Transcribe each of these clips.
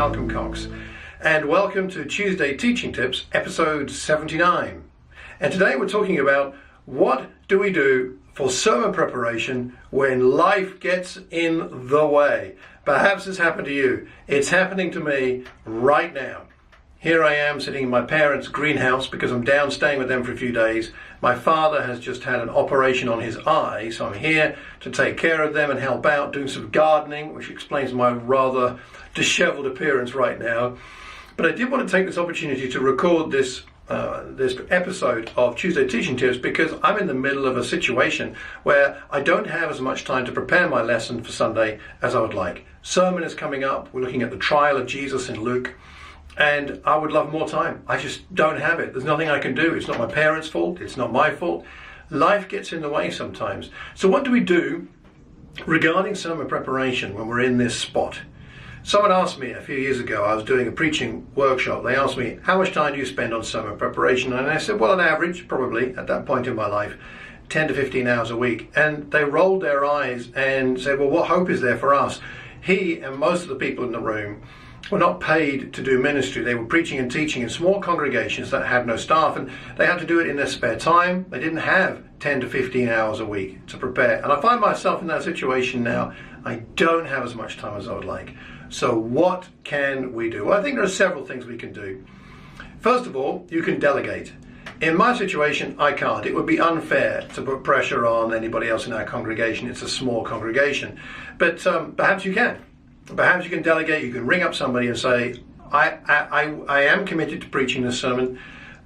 Malcolm Cox, and welcome to Tuesday Teaching Tips, episode 79. And today we're talking about what do we do for sermon preparation when life gets in the way. Perhaps it's happened to you. It's happening to me right now. Here I am sitting in my parents' greenhouse because I'm down staying with them for a few days. My father has just had an operation on his eye, so I'm here to take care of them and help out, doing some gardening, which explains my rather disheveled appearance right now. But I did want to take this opportunity to record this episode of Tuesday Teaching Tips because I'm in the middle of a situation where I don't have as much time to prepare my lesson for Sunday as I would like. Sermon is coming up. We're looking at the trial of Jesus in Luke. And I would love more time. I just don't have it. There's nothing I can do. It's not my parents' fault. It's not my fault. Life gets in the way sometimes. So what do we do regarding sermon preparation when we're in this spot? Someone asked me a few years ago, I was doing a preaching workshop. They asked me, how much time do you spend on sermon preparation? And I said, well, on average, probably at that point in my life, 10 to 15 hours a week. And they rolled their eyes and said, well, what hope is there for us? He and most of the people in the room were not paid to do ministry. They were preaching and teaching in small congregations that had no staff, and they had to do it in their spare time. They didn't have 10 to 15 hours a week to prepare. And I find myself in that situation now. I don't have as much time as I would like. So what can we do? Well, I think there are several things we can do. First of all, you can delegate. In my situation, I can't. It would be unfair to put pressure on anybody else in our congregation. It's a small congregation. But perhaps you can. Perhaps you can delegate. You can ring up somebody and say, I am committed to preaching this sermon.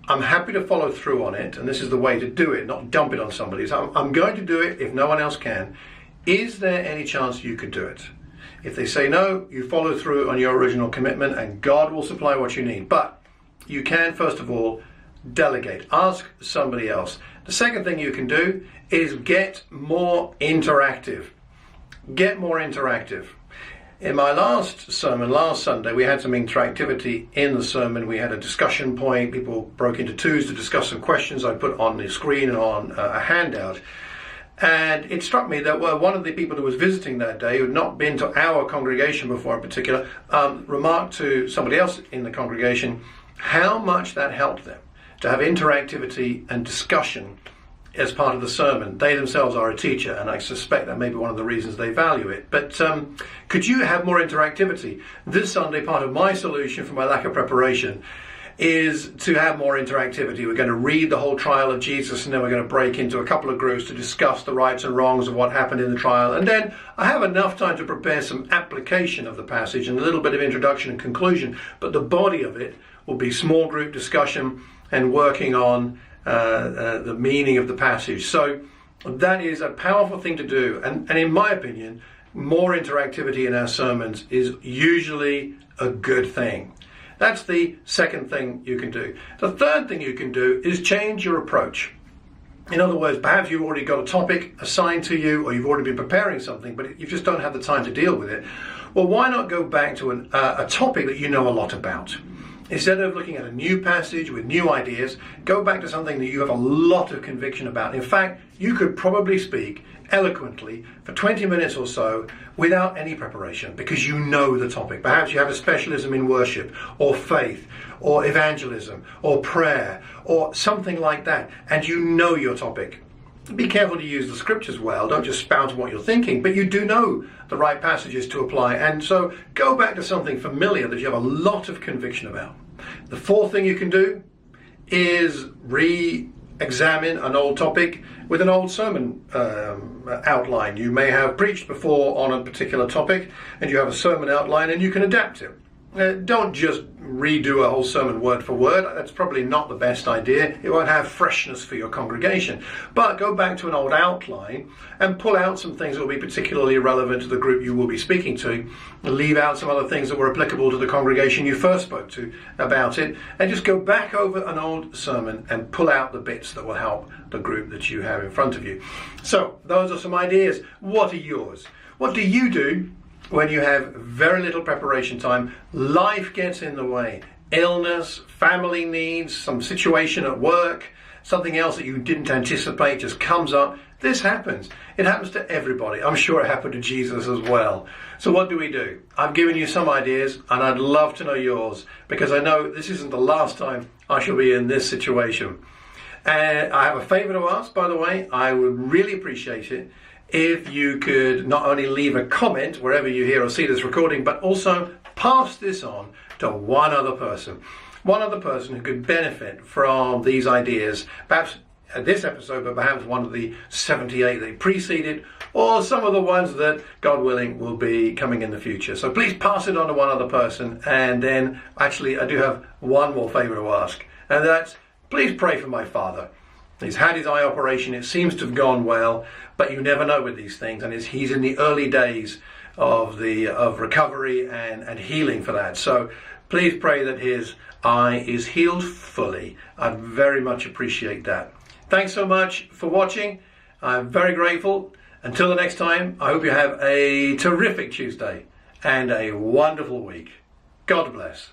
I'm happy to follow through on it, and this is the way to do it, not dump it on somebody. So I'm going to do it if no one else can. Is there any chance you could do it? If they say no, you follow through on your original commitment, and God will supply what you need. But you can, first of all, delegate. Ask somebody else. The second thing you can do is get more interactive. Get more interactive. In my last sermon, last Sunday, we had some interactivity in the sermon. We had a discussion point. People broke into twos to discuss some questions I put on the screen and on a handout. And it struck me that one of the people who was visiting that day, who had not been to our congregation before in particular, remarked to somebody else in the congregation how much that helped them to have interactivity and discussion as part of the sermon. They themselves are a teacher, and I suspect that may be one of the reasons they value it. But could you have more interactivity? This Sunday, part of my solution for my lack of preparation is to have more interactivity. We're going to read the whole trial of Jesus, and then we're going to break into a couple of groups to discuss the rights and wrongs of what happened in the trial. And then I have enough time to prepare some application of the passage and a little bit of introduction and conclusion. But the body of it will be small group discussion and working on the meaning of the passage. So that is a powerful thing to do. And in my opinion, more interactivity in our sermons is usually a good thing. That's the second thing you can do. The third thing you can do is change your approach. In other words, perhaps you've already got a topic assigned to you, or you've already been preparing something, but you just don't have the time to deal with it. Well, why not go back to a topic that you know a lot about? Instead of looking at a new passage with new ideas, go back to something that you have a lot of conviction about. In fact, you could probably speak eloquently for 20 minutes or so without any preparation because you know the topic. Perhaps you have a specialism in worship or faith or evangelism or prayer or something like that, and you know your topic. Be careful to use the scriptures well. Don't just spout what you're thinking, but you do know the right passages to apply. And so go back to something familiar that you have a lot of conviction about. The fourth thing you can do is re-examine an old topic with an old sermon outline. You may have preached before on a particular topic and you have a sermon outline and you can adapt it. Don't just redo a whole sermon word for word. That's probably not the best idea. It won't have freshness for your congregation. But go back to an old outline and pull out some things that will be particularly relevant to the group you will be speaking to. Leave out some other things that were applicable to the congregation you first spoke to about it. And just go back over an old sermon and pull out the bits that will help the group that you have in front of you. So those are some ideas. What are yours? What do you do when you have very little preparation time? Life gets in the way. Illness, family needs, some situation at work, something else that you didn't anticipate just comes up. This happens. It happens to everybody. I'm sure it happened to Jesus as well. So what do? I've given you some ideas, and I'd love to know yours, because I know this isn't the last time I shall be in this situation. And I have a favour to ask, by the way. I would really appreciate it if you could not only leave a comment wherever you hear or see this recording, but also pass this on to one other person who could benefit from these ideas, perhaps this episode, but perhaps one of the 78 that preceded, or some of the ones that, God willing, will be coming in the future. So please pass it on to one other person. And then, actually, I do have one more favour to ask, and that's, please pray for my father. He's had his eye operation. It seems to have gone well, but you never know with these things, and he's in the early days of recovery and healing for that. So please pray that his eye is healed fully. I'd very much appreciate that. Thanks so much for watching. I'm very grateful. Until the next time, I hope you have a terrific Tuesday and a wonderful week. God bless.